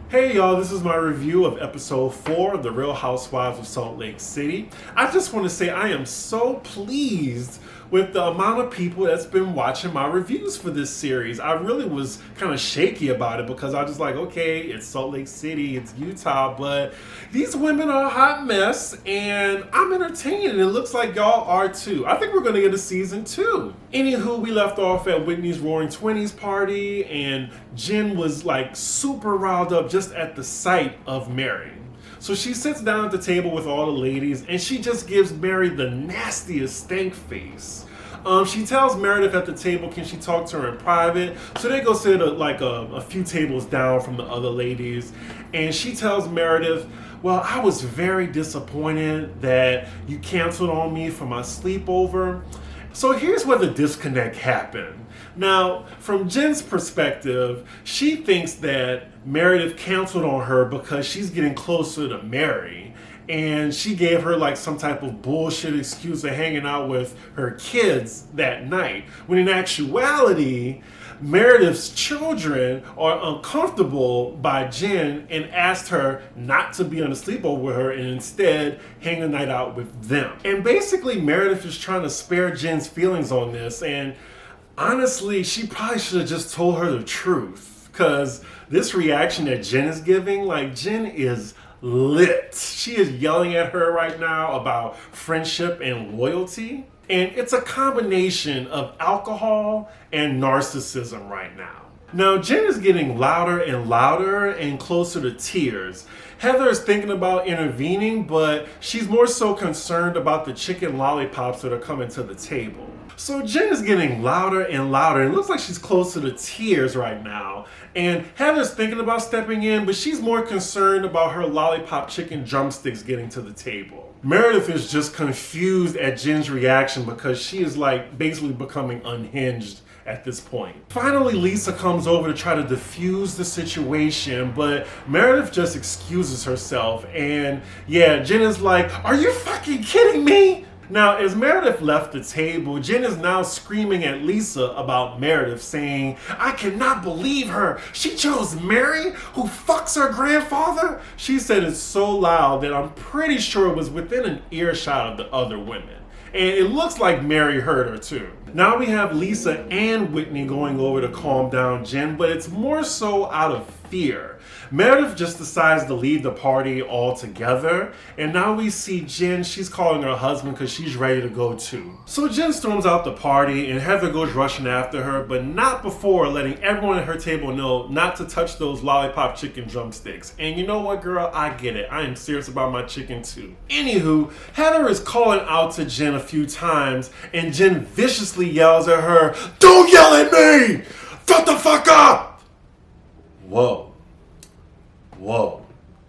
Hey y'all, this is my review of episode 4 of the Real Housewives of Salt Lake City. I just want to say I am so pleased with the amount of people that's been watching my reviews for this series. I really was kind of shaky about it because I was just like, okay, it's Salt Lake City, it's Utah, but these women are a hot mess and I'm entertained and it looks like y'all are too. I think we're going to get a season 2. Anywho, we left off at Whitney's Roaring 20s party and Jen was like super riled up just at the sight of Mary. So she sits down at the table with all the ladies and she just gives Mary the nastiest stank face. She tells Meredith at the table, can she talk to her in private? So they go sit a few tables down from the other ladies. And she tells Meredith, well, I was very disappointed that you canceled on me for my sleepover. So here's where the disconnect happened. Now, from Jen's perspective, she thinks that Meredith canceled on her because she's getting closer to Mary. And she gave her like some type of bullshit excuse of hanging out with her kids that night. When in actuality, Meredith's children are uncomfortable by Jen and asked her not to be on a sleepover with her and instead hang the night out with them. And basically Meredith is trying to spare Jen's feelings on this, and honestly, she probably should have just told her the truth, because this reaction that Jen is giving, like, Jen is lit. She is yelling at her right now about friendship and loyalty. And it's a combination of alcohol and narcissism right now. Now, Jen is getting louder and louder and closer to tears. Heather is thinking about intervening, but she's more so concerned about the chicken lollipops that are coming to the table. So Jen is getting louder and louder. It looks like she's closer to tears right now. And Heather's thinking about stepping in, but she's more concerned about her lollipop chicken drumsticks getting to the table. Meredith is just confused at Jen's reaction because she is like basically becoming unhinged at this point. Finally, Lisa comes over to try to diffuse the situation, but Meredith just excuses herself. And yeah, Jen is like, are you fucking kidding me? Now, as Meredith left the table, Jen is now screaming at Lisa about Meredith, saying, I cannot believe her. She chose Mary, who fucks her grandfather? She said it so loud that I'm pretty sure it was within an earshot of the other women. And it looks like Mary heard her too. Now we have Lisa and Whitney going over to calm down Jen, but it's more so out of fear. Meredith just decides to leave the party altogether, and now we see Jen, she's calling her husband because she's ready to go too. So Jen storms out the party and Heather goes rushing after her, but not before letting everyone at her table know not to touch those lollipop chicken drumsticks. And you know what, girl? I get it. I am serious about my chicken too. Anywho, Heather is calling out to Jen a few times, and Jen viciously yells at her, don't yell at me! Shut the fuck up! Whoa.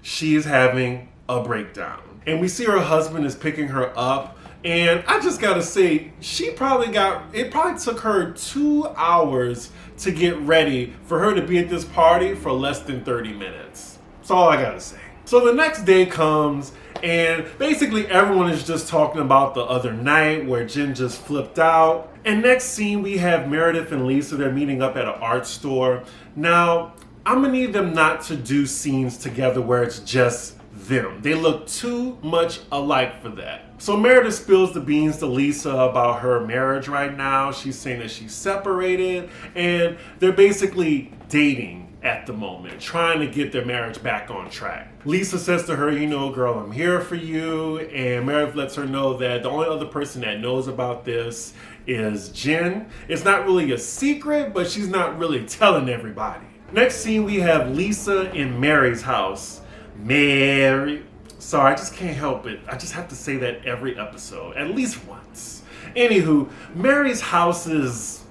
She is having a breakdown. And we see her husband is picking her up. And I just gotta say, it probably took her 2 hours to get ready for her to be at this party for less than 30 minutes. That's all I gotta say. So the next day comes, and basically everyone is just talking about the other night where Jen just flipped out. And next scene, we have Meredith and Lisa. They're meeting up at an art store. Now, I'm gonna need them not to do scenes together where it's just them. They look too much alike for that. So Meredith spills the beans to Lisa about her marriage right now. She's saying that she's separated and they're basically dating at the moment, trying to get their marriage back on track. Lisa says to her, you know, girl, I'm here for you. And Meredith lets her know that the only other person that knows about this is Jen. It's not really a secret, but she's not really telling everybody. Next scene, we have Lisa in Mary's house. Mary. Sorry, I just can't help it. I just have to say that every episode, at least once. Anywho, Mary's house is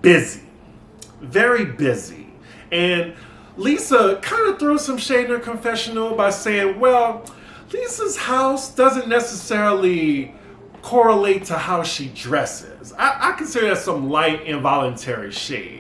busy. Very busy. And Lisa kind of throws some shade in her confessional by saying, well, Lisa's house doesn't necessarily correlate to how she dresses. I consider that some light involuntary shade.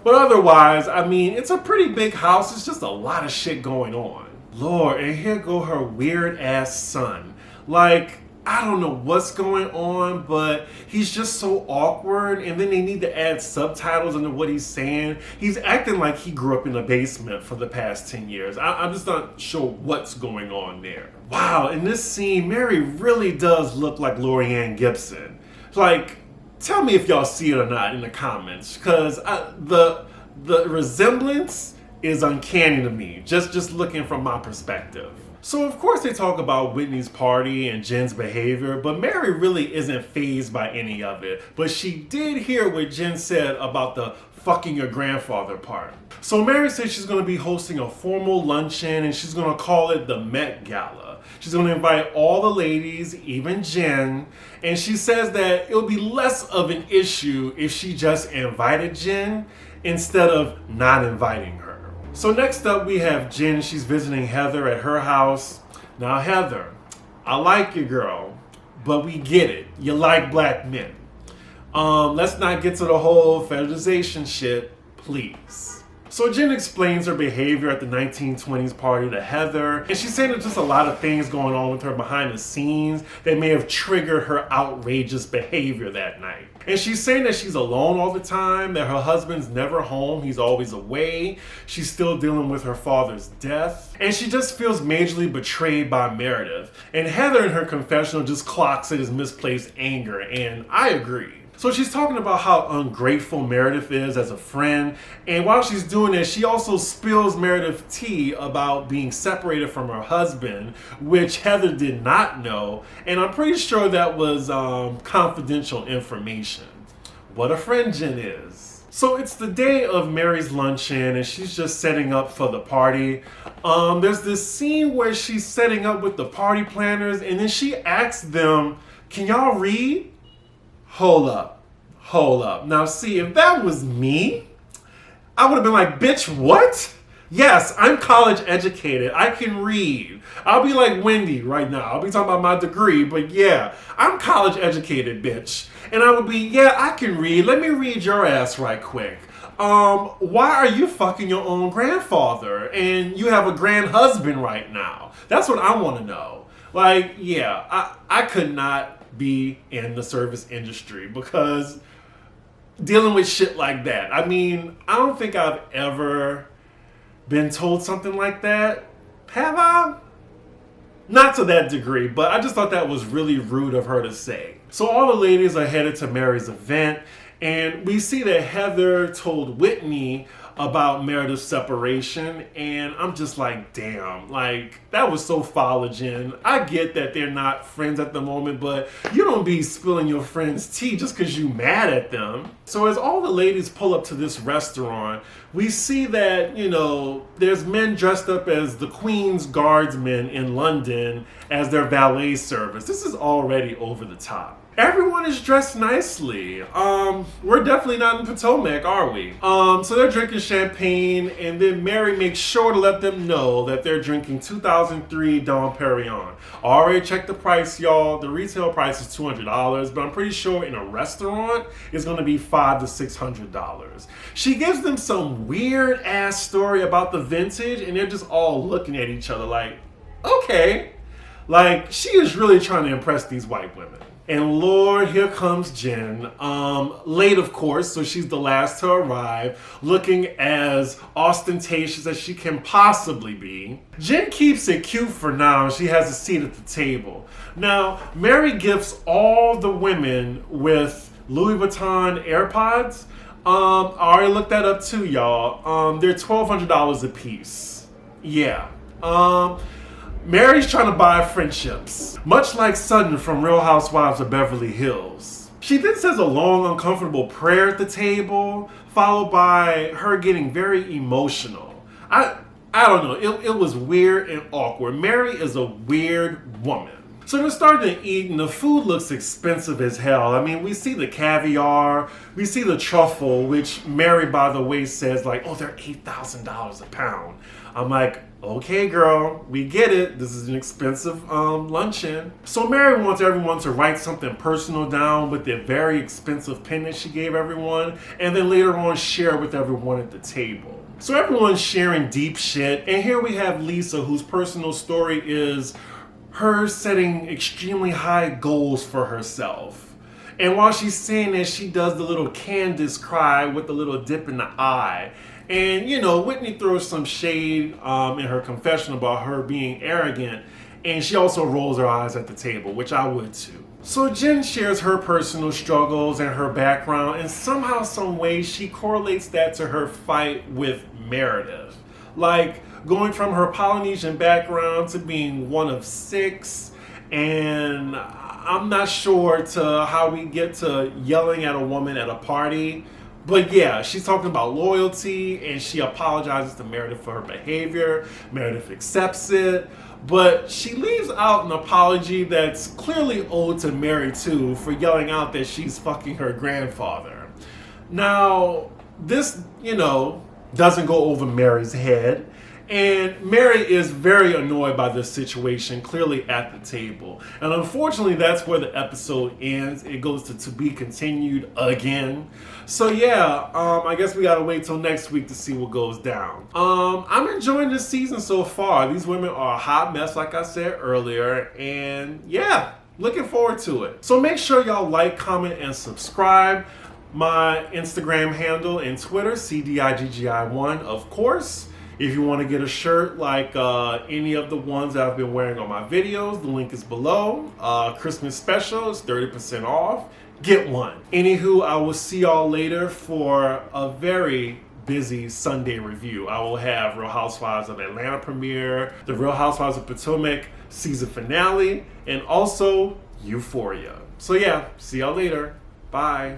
But otherwise, I mean, it's a pretty big house. It's just a lot of shit going on. Lord, and here go her weird ass son. Like, I don't know what's going on, but he's just so awkward, and then they need to add subtitles into what he's saying. He's acting like he grew up in a basement for the past 10 years. I'm just not sure what's going on there. Wow, in this scene, Mary really does look like Lorianne Gibson. Like, tell me if y'all see it or not in the comments, because the resemblance is uncanny to me, just looking from my perspective. So of course they talk about Whitney's party and Jen's behavior, but Mary really isn't fazed by any of it. But she did hear what Jen said about the fucking your grandfather part. So Mary says she's going to be hosting a formal luncheon, and she's going to call it the Met Gala. She's going to invite all the ladies, even Jen, and she says that it'll be less of an issue if she just invited Jen instead of not inviting her. So next up we have Jen. She's visiting Heather at her house. Now Heather, I like you, girl, but we get it. You like black men. Let's not get to the whole fetishization shit, please. So Jen explains her behavior at the 1920s party to Heather, and she's saying there's just a lot of things going on with her behind the scenes that may have triggered her outrageous behavior that night. And she's saying that she's alone all the time, that her husband's never home, he's always away, she's still dealing with her father's death, and she just feels majorly betrayed by Meredith. And Heather in her confessional just clocks it as misplaced anger, and I agree. So she's talking about how ungrateful Meredith is as a friend, and while she's doing this, she also spills Meredith tea about being separated from her husband, which Heather did not know, and I'm pretty sure that was confidential information. What a friend Jen is. So it's the day of Mary's luncheon, and she's just setting up for the party. There's this scene where she's setting up with the party planners, and then she asks them, "Can y'all read?" Hold up. Now see, if that was me, I would have been like, bitch, what? Yes, I'm college educated. I can read. I'll be like Wendy right now. I'll be talking about my degree, but yeah, I'm college educated, bitch. And I would be, yeah, I can read. Let me read your ass right quick. Why are you fucking your own grandfather? And you have a grand husband right now. That's what I want to know. Like, yeah, I could not be in the service industry because dealing with shit like that. I mean, I don't think I've ever been told something like that. Have I? Not to that degree, but I just thought that was really rude of her to say. So all the ladies are headed to Mary's event, and we see that Heather told Whitney about Meredith's separation, and I'm just like, damn, like, that was so foul of Jen. I get that they're not friends at the moment, but you don't be spilling your friend's tea just because you mad at them. So as all the ladies pull up to this restaurant, we see that, you know, there's men dressed up as the Queen's Guardsmen in London as their valet service. This is already over the top. Everyone is dressed nicely. We're definitely not in Potomac, are we? So they're drinking champagne, and then Mary makes sure to let them know that they're drinking 2003 Dom Perignon. I already checked the price, y'all. The retail price is $200, but I'm pretty sure in a restaurant it's gonna be $500 to $600. She gives them some weird ass story about the vintage, and they're just all looking at each other like, okay. Like, she is really trying to impress these white women. And Lord, here comes Jen. Late, of course, so she's the last to arrive, looking as ostentatious as she can possibly be. Jen keeps it cute for now. She has a seat at the table. Now, Mary gifts all the women with Louis Vuitton AirPods. I already looked that up too, y'all. They're $1,200 a piece. Yeah. Mary's trying to buy friendships, much like Sutton from Real Housewives of Beverly Hills. She then says a long, uncomfortable prayer at the table, followed by her getting very emotional. I don't know, it was weird and awkward. Mary is a weird woman. So they're starting to eat, and the food looks expensive as hell. I mean, we see the caviar, we see the truffle, which Mary, by the way, says like, oh, they're $8,000 a pound. I'm like, okay, girl, we get it. This is an expensive luncheon. So Mary wants everyone to write something personal down with their very expensive pen that she gave everyone, and then later on share with everyone at the table. So everyone's sharing deep shit, and here we have Lisa, whose personal story is her setting extremely high goals for herself. And while she's saying that, she does the little Candace cry with the little dip in the eye. And, you know, Whitney throws some shade in her confession about her being arrogant. And she also rolls her eyes at the table, which I would too. So Jen shares her personal struggles and her background, and somehow, some way, she correlates that to her fight with Meredith. Like, going from her Polynesian background to being one of 6, and I'm not sure to how we get to yelling at a woman at a party. But yeah, she's talking about loyalty, and she apologizes to Meredith for her behavior. Meredith accepts it, but she leaves out an apology that's clearly owed to Mary too, for yelling out that she's fucking her grandfather. Now, this, you know, doesn't go over Mary's head. And Mary is very annoyed by this situation, clearly at the table. And unfortunately, that's where the episode ends. It goes to be continued again. So yeah, I guess we gotta wait till next week to see what goes down. I'm enjoying this season so far. These women are a hot mess, like I said earlier. And yeah, looking forward to it. So make sure y'all like, comment, and subscribe. My Instagram handle and Twitter, Cdiggi1, of course. If you want to get a shirt like any of the ones that I've been wearing on my videos, the link is below. Christmas special is 30% off. Get one. Anywho, I will see y'all later for a very busy Sunday review. I will have Real Housewives of Atlanta premiere, the Real Housewives of Potomac season finale, and also Euphoria. So yeah, see y'all later. Bye.